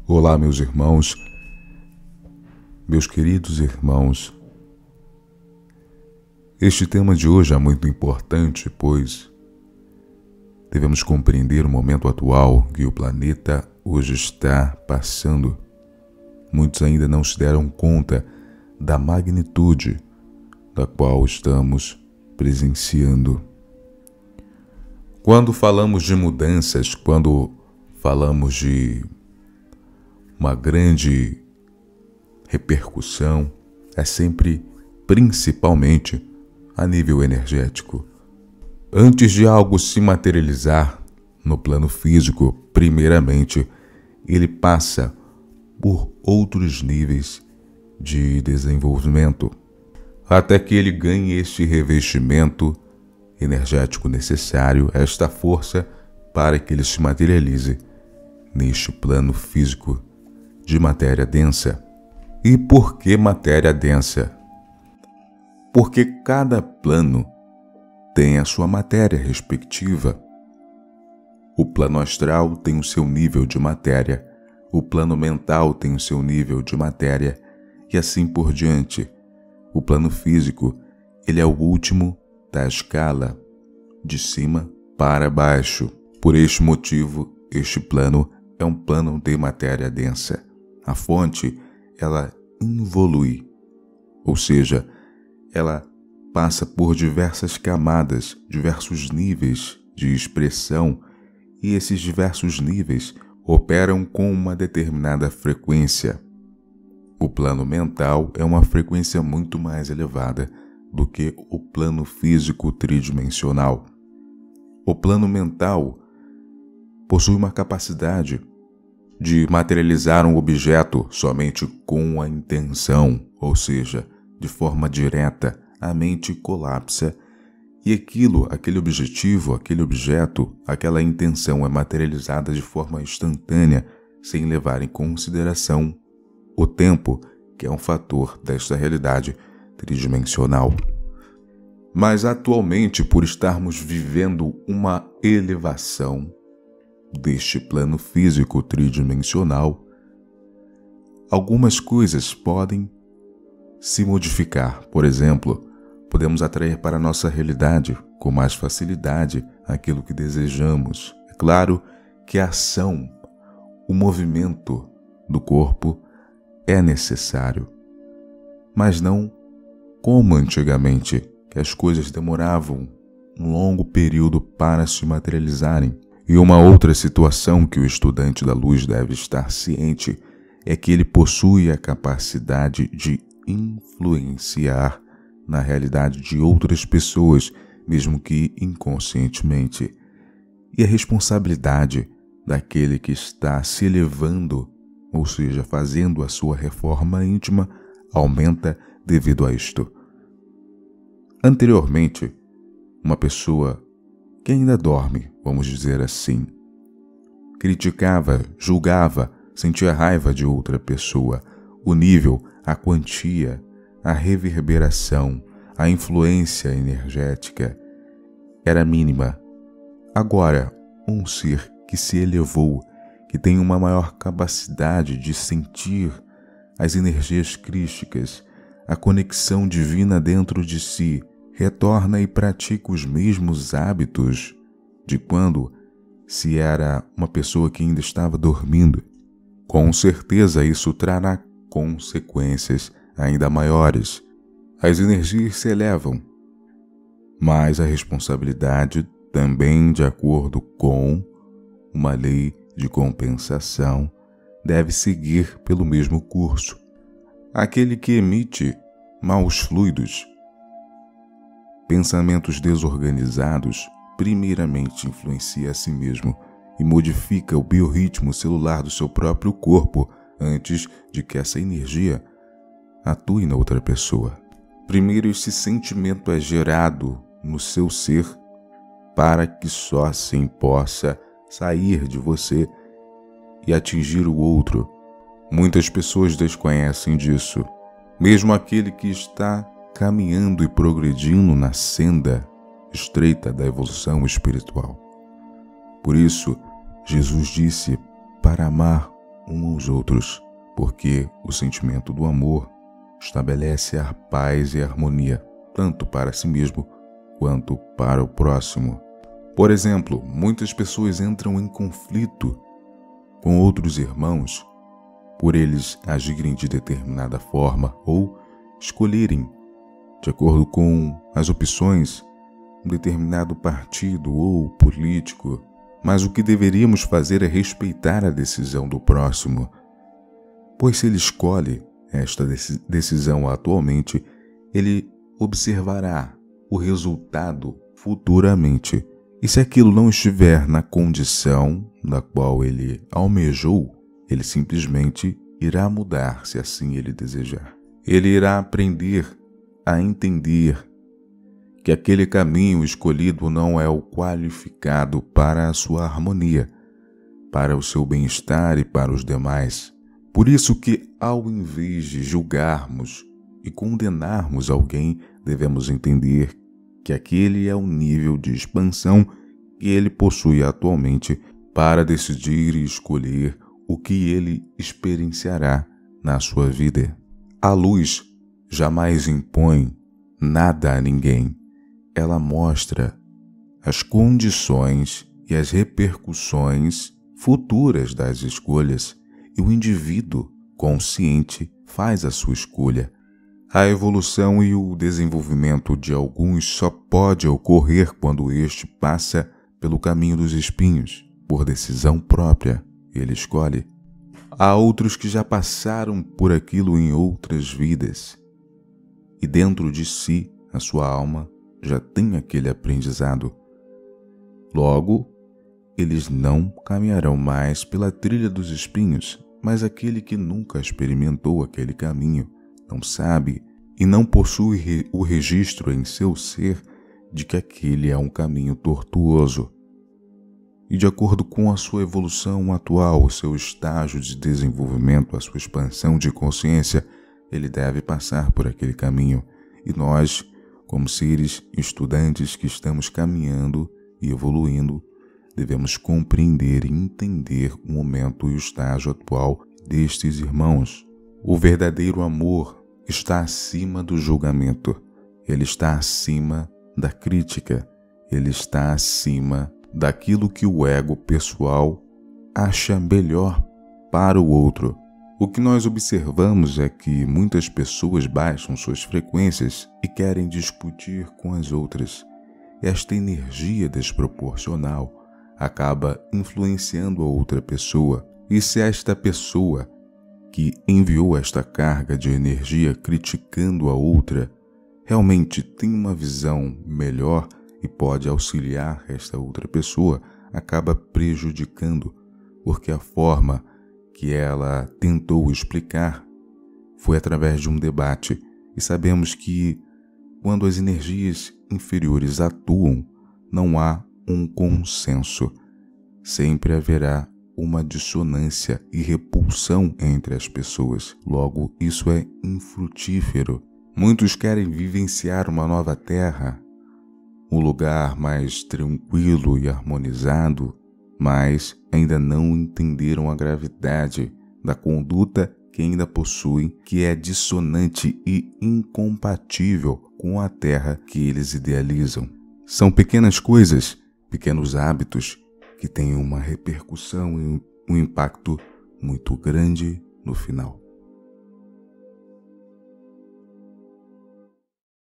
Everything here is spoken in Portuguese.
Olá, meus irmãos, meus queridos irmãos. Este tema de hoje é muito importante, pois devemos compreender o momento atual que o planeta hoje está passando. Muitos ainda não se deram conta da magnitude da qual estamos presenciando. Quando falamos de mudanças, quando falamos de uma grande repercussão, é sempre, principalmente, a nível energético. Antes de algo se materializar no plano físico, primeiramente, ele passa por outros níveis de desenvolvimento, até que ele ganhe este revestimento energético necessário, esta força para que ele se materialize neste plano físico de matéria densa. E por que matéria densa? Porque cada plano tem a sua matéria respectiva. O plano astral tem o seu nível de matéria, o plano mental tem o seu nível de matéria, e assim por diante. O plano físico, ele é o último da escala, de cima para baixo. Por este motivo, este plano é um plano de matéria densa. A fonte, ela evolui, ou seja, ela passa por diversas camadas, diversos níveis de expressão, e esses diversos níveis operam com uma determinada frequência. O plano mental é uma frequência muito mais elevada do que o plano físico tridimensional. O plano mental possui uma capacidade de materializar um objeto somente com a intenção, ou seja, de forma direta, a mente colapsa e aquele objetivo, aquele objeto, aquela intenção é materializada de forma instantânea, sem levar em consideração o tempo, que é um fator desta realidade tridimensional. Mas atualmente, por estarmos vivendo uma elevação deste plano físico tridimensional, algumas coisas podem se modificar. Por exemplo, podemos atrair para a nossa realidade com mais facilidade aquilo que desejamos. É claro que a ação, o movimento do corpo é necessário, mas não como antigamente, que as coisas demoravam um longo período para se materializarem. E uma outra situação que o estudante da luz deve estar ciente é que ele possui a capacidade de influenciar na realidade de outras pessoas, mesmo que inconscientemente. E a responsabilidade daquele que está se elevando, ou seja, fazendo a sua reforma íntima, aumenta devido a isto. Anteriormente, uma pessoa que ainda dorme, vamos dizer assim, criticava, julgava, sentia raiva de outra pessoa. O nível, a quantia, a reverberação, a influência energética era mínima. Agora, um ser que se elevou, que tem uma maior capacidade de sentir as energias crísticas, a conexão divina dentro de si, retorna e pratica os mesmos hábitos de quando se era uma pessoa que ainda estava dormindo. Com certeza isso trará consequências ainda maiores. As energias se elevam, mas a responsabilidade também, de acordo com uma lei de compensação, deve seguir pelo mesmo curso. Aquele que emite maus fluidos, pensamentos desorganizados, primeiramente influencia a si mesmo e modifica o biorritmo celular do seu próprio corpo antes de que essa energia atue na outra pessoa. Primeiro, esse sentimento é gerado no seu ser para que só assim possa sair de você e atingir o outro. Muitas pessoas desconhecem disso. Mesmo aquele que está caminhando e progredindo na senda estreita da evolução espiritual. Por isso, Jesus disse para amar uns aos outros, porque o sentimento do amor estabelece a paz e a harmonia, tanto para si mesmo quanto para o próximo. Por exemplo, muitas pessoas entram em conflito com outros irmãos por eles agirem de determinada forma ou escolherem, de acordo com as opções, um determinado partido ou político. Mas o que deveríamos fazer é respeitar a decisão do próximo, pois se ele escolhe esta decisão atualmente, ele observará o resultado futuramente. E se aquilo não estiver na condição da qual ele almejou, ele simplesmente irá mudar, se assim ele desejar. Ele irá aprender a entender que aquele caminho escolhido não é o qualificado para a sua harmonia, para o seu bem-estar e para os demais. Por isso que, ao invés de julgarmos e condenarmos alguém, devemos entender que aquele é o nível de expansão que ele possui atualmente para decidir e escolher o que ele experienciará na sua vida. A luz jamais impõe nada a ninguém. Ela mostra as condições e as repercussões futuras das escolhas, e o indivíduo consciente faz a sua escolha. A evolução e o desenvolvimento de alguns só pode ocorrer quando este passa pelo caminho dos espinhos, por decisão própria, ele escolhe. Há outros que já passaram por aquilo em outras vidas, e dentro de si, a sua alma já tem aquele aprendizado. Logo, eles não caminharão mais pela trilha dos espinhos, mas aquele que nunca experimentou aquele caminho, não sabe e não possui o registro em seu ser de que aquele é um caminho tortuoso. E de acordo com a sua evolução atual, o seu estágio de desenvolvimento, a sua expansão de consciência, ele deve passar por aquele caminho. E nós, como seres estudantes que estamos caminhando e evoluindo, devemos compreender e entender o momento e o estágio atual destes irmãos. O verdadeiro amor está acima do julgamento, ele está acima da crítica, ele está acima daquilo que o ego pessoal acha melhor para o outro. O que nós observamos é que muitas pessoas baixam suas frequências e querem discutir com as outras. Esta energia desproporcional acaba influenciando a outra pessoa, e se esta pessoa que enviou esta carga de energia criticando a outra realmente tem uma visão melhor e pode auxiliar esta outra pessoa, acaba prejudicando, porque a forma que ela tentou explicar foi através de um debate, e sabemos que quando as energias inferiores atuam, não há um consenso. Sempre haverá uma dissonância e repulsão entre as pessoas. Logo, isso é infrutífero. Muitos querem vivenciar uma nova terra, um lugar mais tranquilo e harmonizado, mas ainda não entenderam a gravidade da conduta que ainda possuem, que é dissonante e incompatível com a terra que eles idealizam. São pequenas coisas, pequenos hábitos que têm uma repercussão e um impacto muito grande no final.